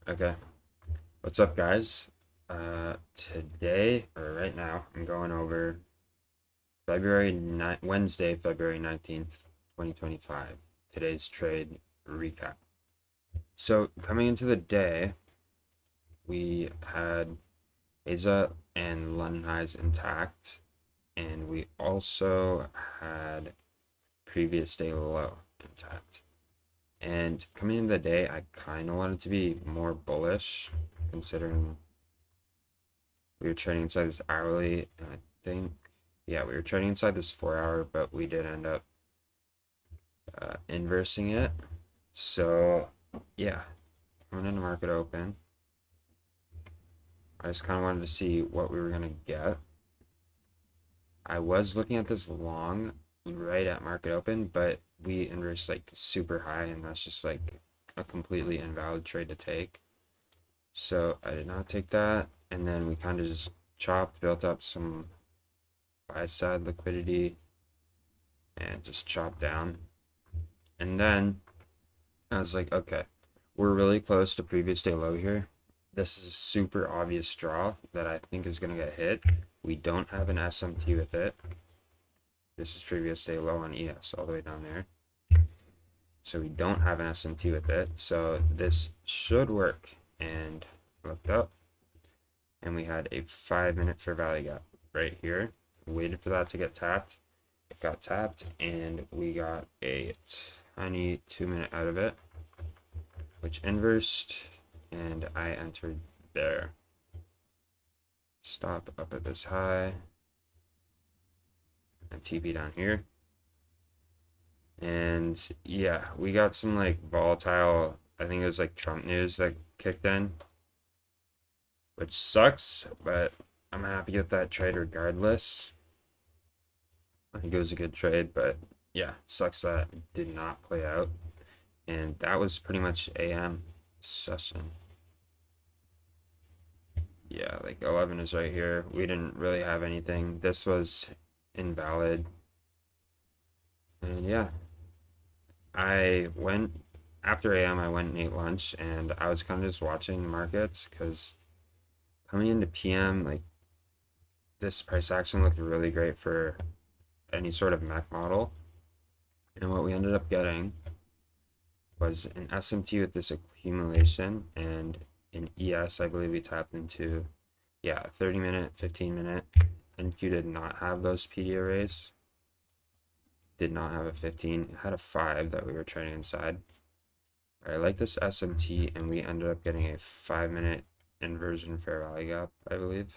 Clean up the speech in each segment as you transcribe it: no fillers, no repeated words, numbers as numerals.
Okay, what's up, guys? Today or right now, I'm going over Wednesday, February 19th, 2025. Today's trade recap. So, coming into the day, we had Asia and London highs intact, and we also had previous day low intact. And coming into the day, I kind of wanted to be more bullish, considering we were trading inside this hourly, and I think, yeah, we were trading inside this 4 hour, but we did end up inversing it. So, yeah, went into market open. I just kind of wanted to see what we were going to get. I was looking at this long right at market open, but we inversed like super high, and that's just like a completely invalid trade to take. So I did not take that. And then we kind of just chopped, built up some buy side liquidity, and just chopped down. And then I was like, okay, we're really close to previous day low here. This is a super obvious draw that I think is going to get hit. We don't have an SMT with it. This is previous day low on ES all the way down there. So we don't have an SMT with it. So this should work. And looked up, and we had a 5 minute fair value gap right here. Waited for that to get tapped. It got tapped, and we got a tiny 2 minute out of it, which inversed, and I entered there. Stop up at this high, and TP down here. And yeah, we got some like volatile, I think it was like Trump news that kicked in, which sucks, but I'm happy with that trade regardless. I think it was a good trade, but yeah, sucks that it did not play out. And that was pretty much AM session. Yeah, like 11 is right here. We didn't really have anything. This was invalid. And yeah, I went after AM, I went and ate lunch, and I was kind of just watching the markets because coming into PM, like this price action looked really great for any sort of Mac model. And what we ended up getting was an SMT with this accumulation, and in ES, I believe we tapped into, yeah, 30 minute, 15 minute. NQ did not have those PD arrays, did not have a 15, it had a 5 that we were trading inside. I like this SMT, and we ended up getting a 5 minute inversion fair value gap, I believe.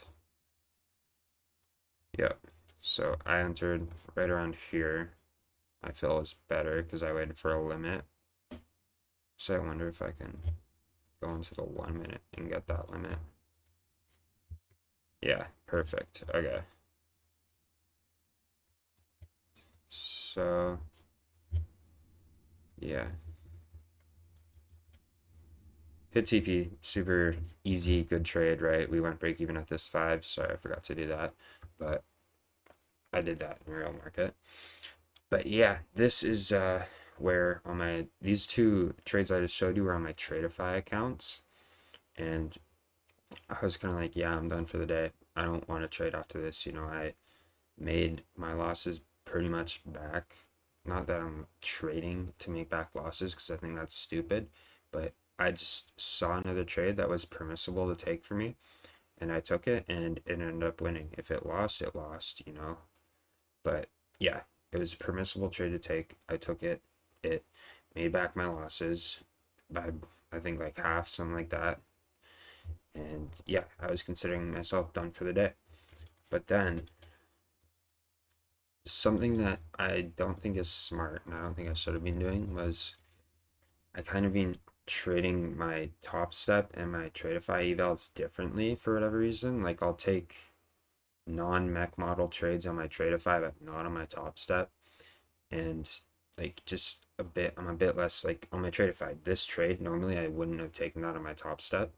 Yep. So I entered right around here. I feel is better because I waited for a limit. So I wonder if I can go into the 1 minute and get that limit. Yeah, perfect. Okay. So, yeah. Hit TP, super easy, good trade, right? We went break even at this 5. Sorry, I forgot to do that. But I did that in real market. But yeah, this is where on my these two trades I just showed you were on my Tradeify accounts. And I was kind of like, yeah, I'm done for the day. I don't want to trade after this. I made my losses pretty much back. Not that I'm trading to make back losses because I think that's stupid, but I just saw another trade that was permissible to take for me, and I took it, and it ended up winning. If it lost, it lost. But yeah, it was a permissible trade to take. I took it. It made back my losses by, I think, like half, something like that. And yeah, I was considering myself done for the day. But then something that I don't think is smart, and I don't think I should have been doing, was I kind of been trading my top step and my Tradeify evals differently for whatever reason. Like I'll take non-mech model trades on my Tradeify, but not on my top step. And like just a bit, I'm a bit less like on my Tradeify. This trade, normally I wouldn't have taken that on my top step.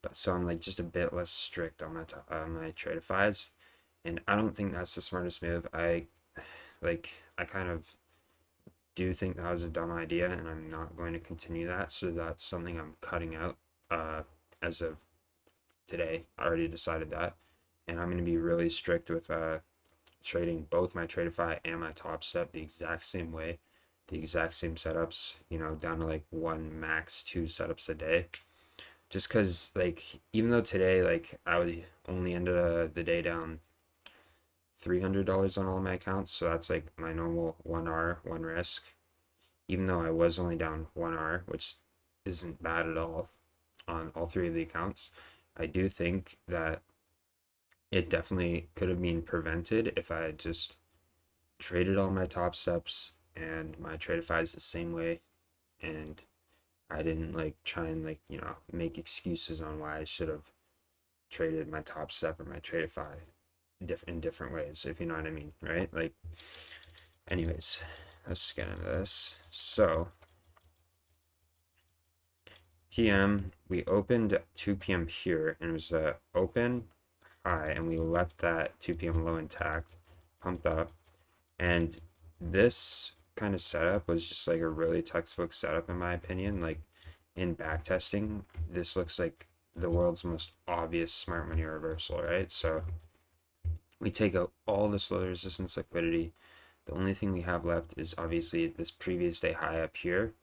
But so I'm like just a bit less strict on my Tradeifys. And I don't think that's the smartest move. I kind of do think that was a dumb idea, and I'm not going to continue that. So that's something I'm cutting out. as of today. I already decided that, and I'm going to be really strict with trading both my Tradeify and my Top Step the exact same way, the exact same setups, you know, down to like one, max two setups a day. Just because, like, even though today, like, I would only end the day down $300 on all my accounts, so that's like my normal 1R, one risk. Even though I was only down 1R, which isn't bad at all on all three of the accounts, I do think that it definitely could have been prevented if I had just traded all my top steps and my Tradeify the same way, and I didn't like try and like, you know, make excuses on why I should have traded my top step or my Tradeify in different ways, if you know what I mean, right? Like, anyways, let's get into this. So PM, we opened at 2 p.m. here, and it was a open high, and we left that 2 p.m. low intact, pumped up, and this kind of setup was just like a really textbook setup in my opinion. Like, in backtesting, this looks like the world's most obvious smart money reversal, right? So we take out all this low resistance liquidity. The only thing we have left is obviously this previous day high up here,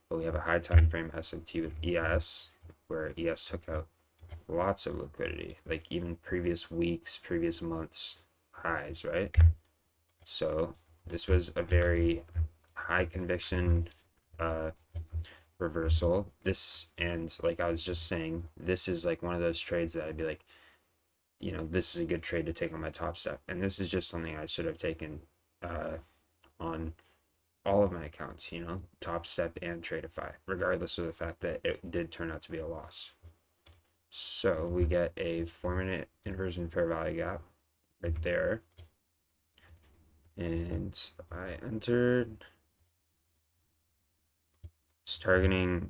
but we have a high time frame SMT with ES, where ES took out lots of liquidity, like even previous weeks, previous months highs, right? So this was a very high conviction reversal. This, and like I was just saying, this is like one of those trades that I'd be like, you know, this is a good trade to take on my top step, and this is just something I should have taken on all of my accounts, you know, top step and Tradeify, regardless of the fact that it did turn out to be a loss. So we get a 4-minute inversion fair value gap right there, and I entered. It's targeting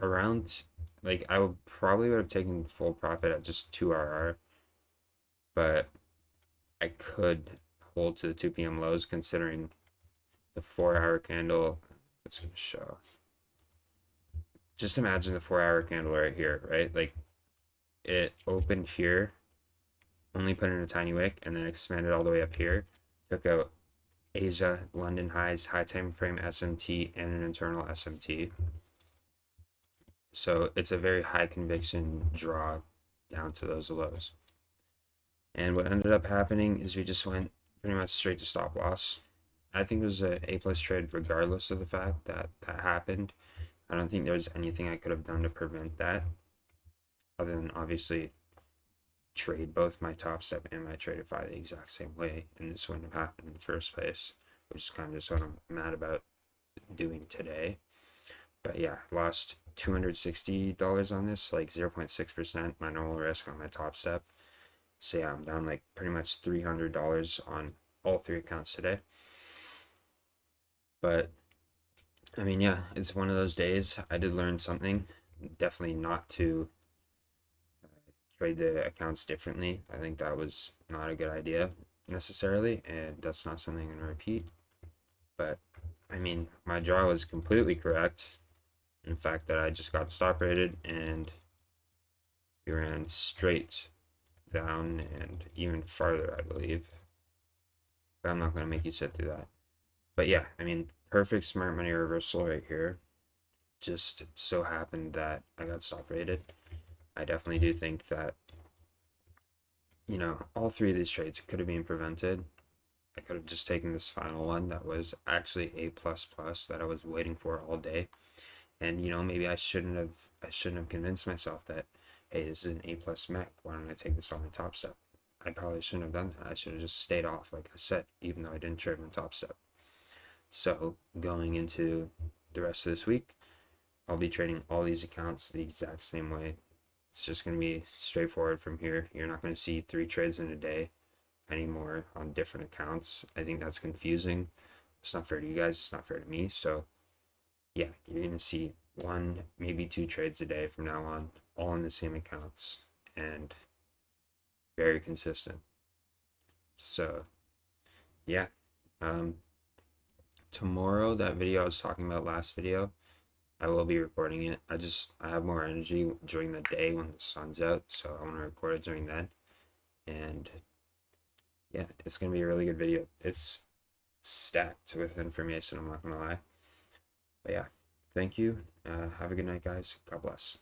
around, like, I would probably have taken full profit at just 2RR, but I could hold to the 2 p.m. lows considering the 4-hour candle. It's going to show. Just imagine the 4-hour candle right here, right? Like, it opened here, only put in a tiny wick, and then expanded all the way up here. Took out Asia, London highs, high time frame SMT, and an internal SMT. So it's a very high conviction draw down to those lows. And what ended up happening is we just went pretty much straight to stop loss. I think it was an A+ trade regardless of the fact that that happened. I don't think there was anything I could have done to prevent that, other than obviously trade both my top step and my Tradeify the exact same way, and this wouldn't have happened in the first place, which is kind of just what I'm mad about doing today. But yeah, lost $260 on this, like 0.6%, my normal risk on my top step. So yeah, I'm down like pretty much $300 on all three accounts today. But I mean, yeah, it's one of those days. I did learn something. Definitely not to trade the accounts differently. I think that was not a good idea necessarily, and that's not something I'm going to repeat. But I mean, my draw was completely correct. In fact, that I just got stop rated and we ran straight down and even farther, I believe. But I'm not going to make you sit through that. But yeah, I mean, perfect smart money reversal right here. Just so happened that I got stop rated. I definitely do think that, you know, all three of these trades could have been prevented. I could have just taken this final one that was actually A++ that I was waiting for all day. And, you know, maybe I shouldn't have convinced myself that, hey, this is an A+ mech. Why don't I take this on my top step? I probably shouldn't have done that. I should have just stayed off, like I said, even though I didn't trade my top step. So going into the rest of this week, I'll be trading all these accounts the exact same way. It's just going to be straightforward from here. You're not going to see 3 trades in a day anymore on different accounts. I think that's confusing. It's not fair to you guys. It's not fair to me. So yeah, you're going to see 1, maybe 2 trades a day from now on, all in the same accounts and very consistent. So yeah, tomorrow, that video I was talking about last video, I will be recording it. I have more energy during the day when the sun's out, so I want to record it during then. And yeah, it's gonna be a really good video. It's stacked with information, I'm not gonna lie. But yeah, thank you. Have a good night, guys. God bless.